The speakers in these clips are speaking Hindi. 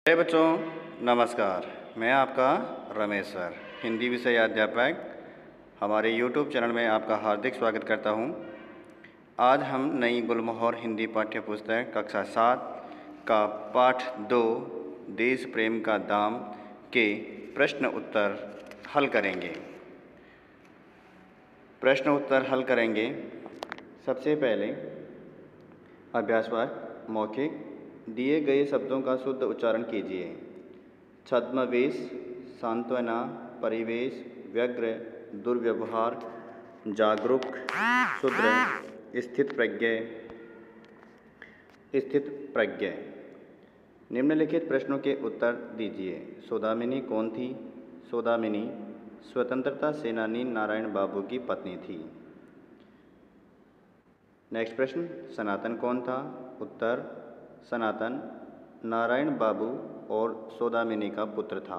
बच्चों नमस्कार। मैं आपका रमेश सर, हिंदी विषय अध्यापक, हमारे YouTube चैनल में आपका हार्दिक स्वागत करता हूं। आज हम नई गुलमोहर हिंदी पाठ्य पुस्तक कक्षा 7 का पाठ 2 देश प्रेम का दाम के प्रश्न उत्तर हल करेंगे। प्रश्न उत्तर हल करेंगे। सबसे पहले अभ्यासवार मौखिक दिए गए शब्दों का शुद्ध उच्चारण कीजिए। छद्मवेश, सांत्वना, परिवेश, व्यग्र, दुर्व्यवहार, जागरूक, शुद्र, स्थित प्रज्ञ। निम्नलिखित प्रश्नों के उत्तर दीजिए। सौदामिनी कौन थी? सौदामिनी स्वतंत्रता सेनानी नारायण बाबू की पत्नी थी। नेक्स्ट प्रश्न, सनातन कौन था? उत्तर, सनातन नारायण बाबू और सौदामिनी का पुत्र था।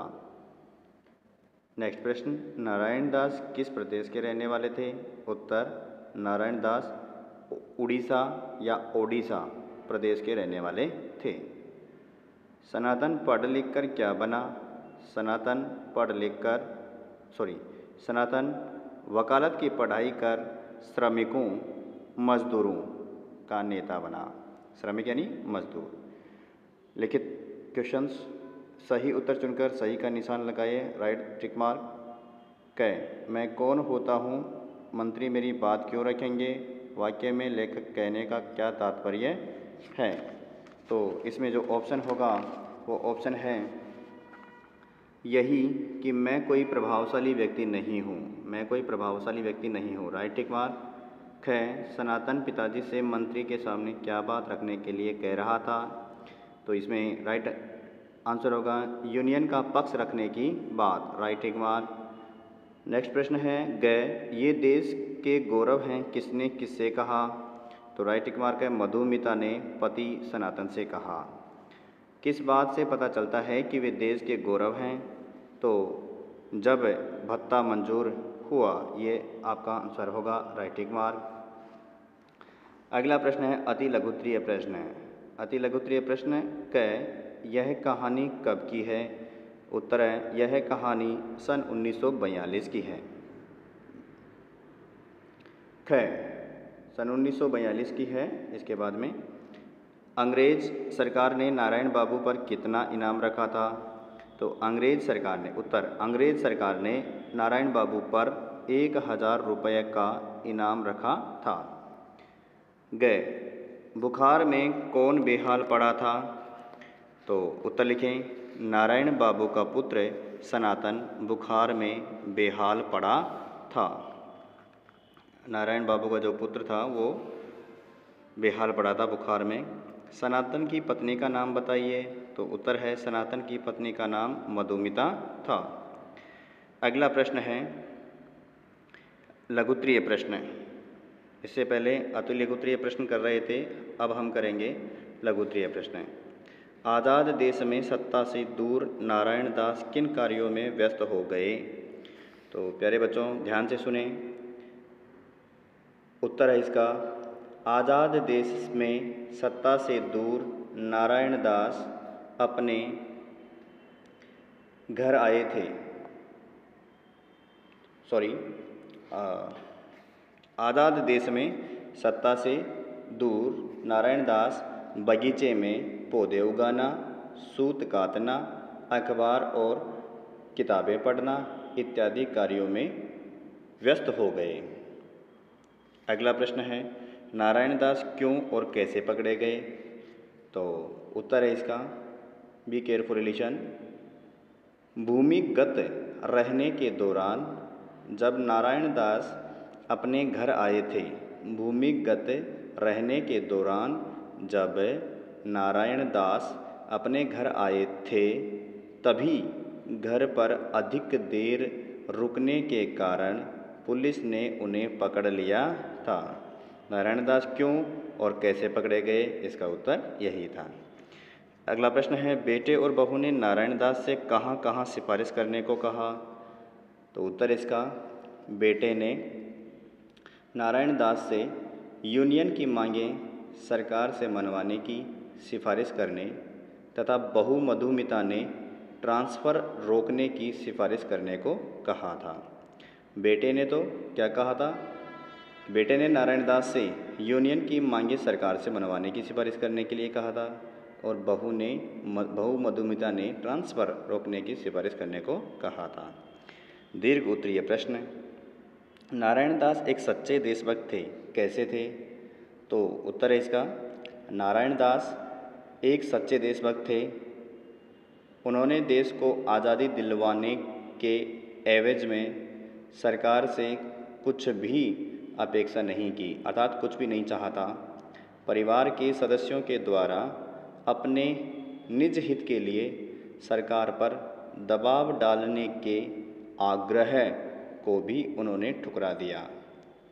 नेक्स्ट प्रश्न, नारायण दास किस प्रदेश के रहने वाले थे? उत्तर, नारायण दास उड़ीसा या ओडिशा प्रदेश के रहने वाले थे। सनातन पढ़ लिख कर क्या बना? सनातन वकालत की पढ़ाई कर श्रमिकों मजदूरों का नेता बना। श्रमिक यानी मजदूर। लिखित क्वेश्चंस, सही उत्तर चुनकर सही का निशान लगाइए, राइट टिक मार्क। मैं कौन होता हूँ? मंत्री मेरी बात क्यों रखेंगे? वाक्य में लेखक कहने का क्या तात्पर्य है? तो इसमें जो ऑप्शन होगा वो ऑप्शन है यही कि मैं कोई प्रभावशाली व्यक्ति नहीं हूँ। मैं कोई प्रभावशाली व्यक्ति नहीं हूँ, राइट टिक मार्क। सनातन पिताजी से मंत्री के सामने क्या बात रखने के लिए कह रहा था? तो इसमें राइट आंसर होगा यूनियन का पक्ष रखने की बात, राइट टिक मार्क। नेक्स्ट प्रश्न है ये देश के गौरव हैं किसने किससे कहा? तो राइट टिक मार्क है मधुमिता ने पति सनातन से कहा। किस बात से पता चलता है कि वे देश के गौरव हैं? तो जब भत्ता मंजूर हुआ, ये आपका आंसर होगा, राइट टिक मार्क। अगला प्रश्न है अति लघुत्तरीय प्रश्न है। अति लघुत्तरीय प्रश्न यह कहानी कब की है? उत्तर है यह कहानी सन 1942 की है। सन 1942 की है। इसके बाद में अंग्रेज सरकार ने नारायण बाबू पर कितना इनाम रखा था? तो अंग्रेज सरकार ने नारायण बाबू पर 1000 रुपये का इनाम रखा था। बुखार में कौन बेहाल पड़ा था? तो उत्तर लिखें, नारायण बाबू का पुत्र सनातन बुखार में बेहाल पड़ा था। नारायण बाबू का जो पुत्र था वो बेहाल पड़ा था बुखार में। सनातन की पत्नी का नाम बताइए। तो उत्तर है सनातन की पत्नी का नाम मधुमिता था। अगला प्रश्न है लघुत्तरीय प्रश्न। इससे पहले अति लघुत्तरीय प्रश्न कर रहे थे, अब हम करेंगे लघुत्तरीय प्रश्न। आज़ाद देश में सत्ता से दूर नारायण दास किन कार्यों में व्यस्त हो गए? तो प्यारे बच्चों ध्यान से सुने, उत्तर है इसका आज़ाद देश में सत्ता से दूर नारायण दास अपने घर आए थे। आज़ाद देश में सत्ता से दूर नारायण दास बगीचे में पौधे उगाना, सूत काटना, अखबार और किताबें पढ़ना इत्यादि कार्यों में व्यस्त हो गए। अगला प्रश्न है नारायण दास क्यों और कैसे पकड़े गए? तो उत्तर है इसका बी केयरफुल लिसन। भूमिगत रहने के दौरान जब नारायण दास अपने घर आए थे, भूमिगत रहने के दौरान जब नारायण दास अपने घर आए थे तभी घर पर अधिक देर रुकने के कारण पुलिस ने उन्हें पकड़ लिया था। नारायण दास क्यों और कैसे पकड़े गए? इसका उत्तर यही था। अगला प्रश्न है बेटे और बहू ने नारायण दास से कहाँ कहाँ सिफारिश करने को कहा? तो उत्तर इसका बेटे ने नारायण दास से यूनियन की मांगें सरकार से मनवाने की सिफारिश करने तथा बहू मधुमिता ने ट्रांसफ़र रोकने की सिफारिश करने को कहा था। बेटे ने तो क्या कहा था? बेटे ने नारायण दास से यूनियन की मांगे सरकार से मनवाने की सिफारिश करने के लिए कहा था और बहू मधुमिता ने ट्रांसफ़र रोकने की सिफारिश करने को कहा था। दीर्घ उत्तरीय प्रश्न। नारायण दास एक सच्चे देशभक्त थे, कैसे थे? तो उत्तर है इसका, नारायण दास एक सच्चे देशभक्त थे। उन्होंने देश को आज़ादी दिलवाने के एवज में सरकार से कुछ भी अपेक्षा नहीं की, अर्थात कुछ भी नहीं चाहता। परिवार के सदस्यों के द्वारा अपने निज हित के लिए सरकार पर दबाव डालने के आग्रह को भी उन्होंने ठुकरा दिया।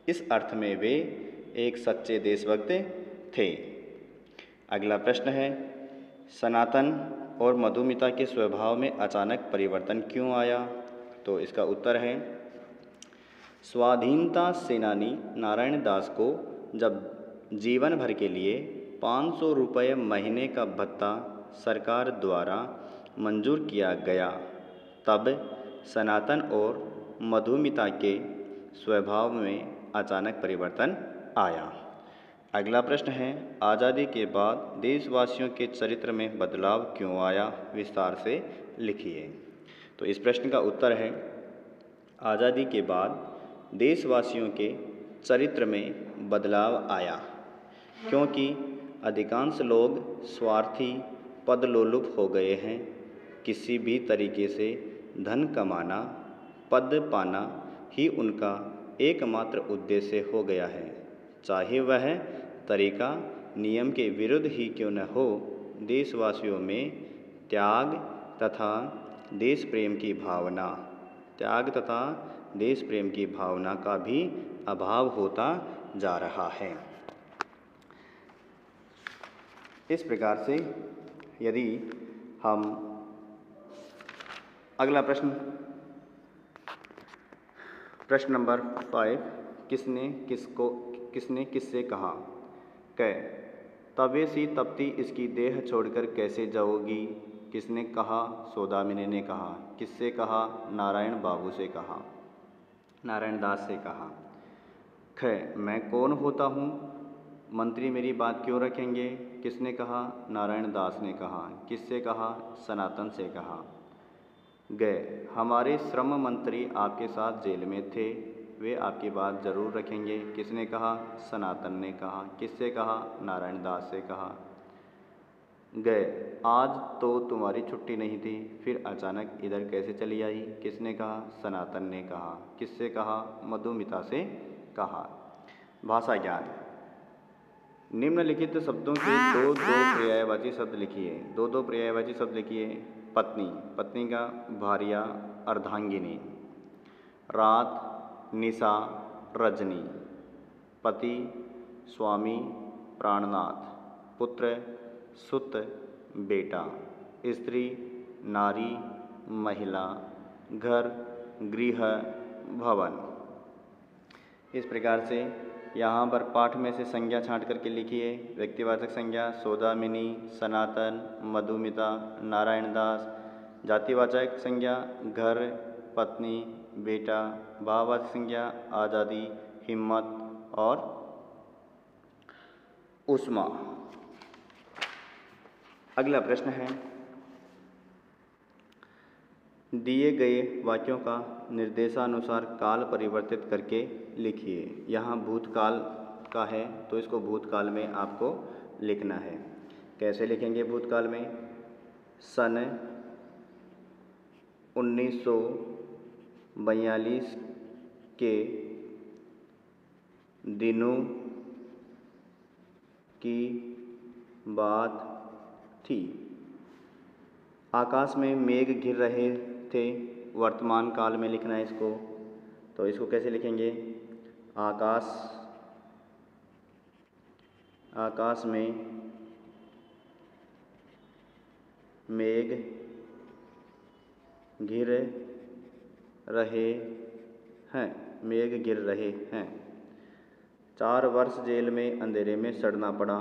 इस अर्थ में वे एक सच्चे देशभक्त थे। अगला प्रश्न है, सनातन और मधुमिता के स्वभाव में अचानक परिवर्तन क्यों आया? तो इसका उत्तर है, स्वाधीनता सेनानी नारायण दास को जब जीवन भर के लिए 500 रुपये महीने का भत्ता सरकार द्वारा मंजूर किया गया, तब सनातन और मधुमिता के स्वभाव में अचानक परिवर्तन आया। अगला प्रश्न है, आज़ादी के बाद देशवासियों के चरित्र में बदलाव क्यों आया? विस्तार से लिखिए। तो इस प्रश्न का उत्तर है, आज़ादी के बाद देशवासियों के चरित्र में बदलाव आया क्योंकि अधिकांश लोग स्वार्थी, पदलोलुप हो गए हैं। किसी भी तरीके से धन कमाना, पद पाना ही उनका एकमात्र उद्देश्य हो गया है, चाहे वह तरीका नियम के विरुद्ध ही क्यों न हो। देशवासियों में त्याग तथा देश प्रेम की भावना का भी अभाव होता जा रहा है। इस प्रकार से यदि हम अगला प्रश्न नंबर 5, किसने किससे कहा? क, तवे सी तपती इसकी देह छोड़कर कैसे जाओगी? किसने कहा? सौदामिनी ने कहा। किससे कहा? नारायण बाबू से कहा, नारायण दास से कहा। ख, मैं कौन होता हूँ, मंत्री मेरी बात क्यों रखेंगे? किसने कहा? नारायण दास ने कहा। किससे कहा? सनातन से कहा। ग, हमारे श्रम मंत्री आपके साथ जेल में थे, वे आपकी बात ज़रूर रखेंगे। किसने कहा? सनातन ने कहा। किससे कहा? नारायण दास से कहा। ग, आज तो तुम्हारी छुट्टी नहीं थी, फिर अचानक इधर कैसे चली आई? किसने कहा? सनातन ने कहा। किससे कहा? मधुमिता से कहा। भाषा ज्ञान। निम्नलिखित शब्दों के दो पर्यायवाची शब्द लिखिए। दो पर्यायवाची शब्द लिखिए। पत्नी, पत्नी का भार्या, अर्धांगिनी। रात, निशा, रजनी। पति, स्वामी, प्राणनाथ। पुत्र, सुत, बेटा। स्त्री, नारी, महिला। घर, गृह, भवन। इस प्रकार से यहाँ पर पाठ में से संज्ञा छांट करके लिखिए। व्यक्तिवाचक संज्ञा सौदामिनी, सनातन, मधुमिता, नारायण दास। जातिवाचक संज्ञा घर, पत्नी, बेटा। भाववाचक संज्ञा आज़ादी, हिम्मत और उष्मा। अगला प्रश्न है, दिए गए वाक्यों का निर्देशानुसार काल परिवर्तित करके लिखिए। यहाँ भूतकाल का है तो इसको भूतकाल में आपको लिखना है। कैसे लिखेंगे भूतकाल में? सन 1942 के दिनों की बात थी। आकाश में मेघ घिर रहे थे। वर्तमान काल में लिखना है इसको। तो इसको कैसे लिखेंगे? आकाश में मेघ घिर रहे हैं। मेघ गिर रहे हैं। 4 वर्ष जेल में अंधेरे में सड़ना पड़ा।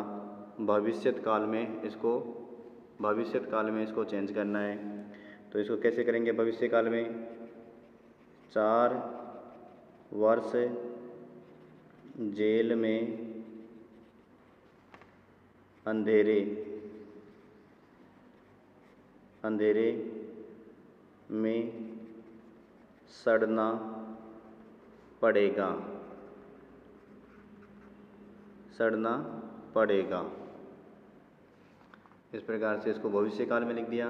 भविष्यत काल में इसको भविष्य काल में इसको चेंज करना है। तो इसको कैसे करेंगे भविष्य काल में? 4 वर्ष जेल में अंधेरे में सड़ना पड़ेगा। इस प्रकार से इसको भविष्य काल में लिख दिया।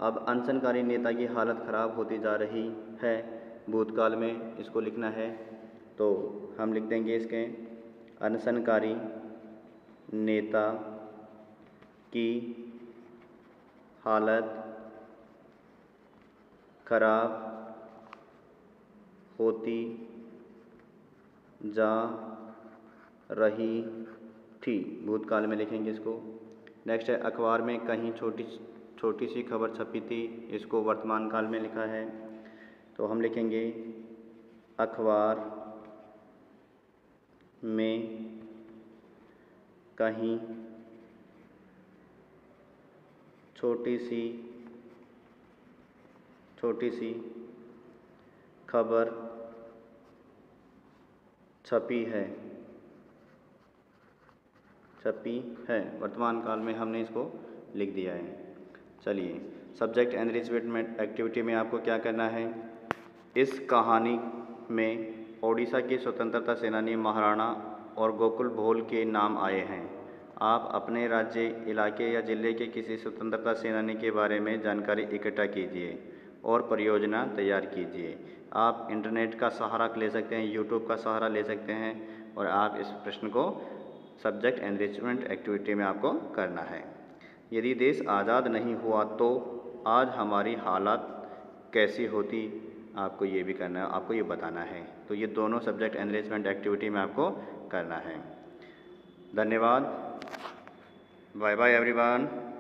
अब अनशनकारी नेता की हालत खराब होती जा रही है, भूतकाल में इसको लिखना है। तो हम लिख देंगे इसके अनशनकारी नेता की हालत खराब होती जा रही थी, भूतकाल में लिखेंगे इसको। नेक्स्ट है अखबार में कहीं छोटी सी खबर छपी थी, इसको वर्तमान काल में लिखा है। तो हम लिखेंगे अखबार में कहीं छोटी सी खबर छपी है, वर्तमान काल में हमने इसको लिख दिया है। चलिए, सब्जेक्ट एनरिचमेंट एक्टिविटी में आपको क्या करना है? इस कहानी में ओडिशा के स्वतंत्रता सेनानी महाराणा और गोकुल भोल के नाम आए हैं। आप अपने राज्य, इलाके या जिले के किसी स्वतंत्रता सेनानी के बारे में जानकारी इकट्ठा कीजिए और परियोजना तैयार कीजिए। आप इंटरनेट का सहारा ले सकते हैं, यूट्यूब का सहारा ले सकते हैं और आप इस प्रश्न को सब्जेक्ट एनरिचमेंट एक्टिविटी में आपको करना है। यदि देश आज़ाद नहीं हुआ तो आज हमारी हालत कैसी होती, आपको ये भी करना है, आपको ये बताना है। तो ये दोनों सब्जेक्ट एनरिचमेंट एक्टिविटी में आपको करना है। धन्यवाद। Bye bye everyone.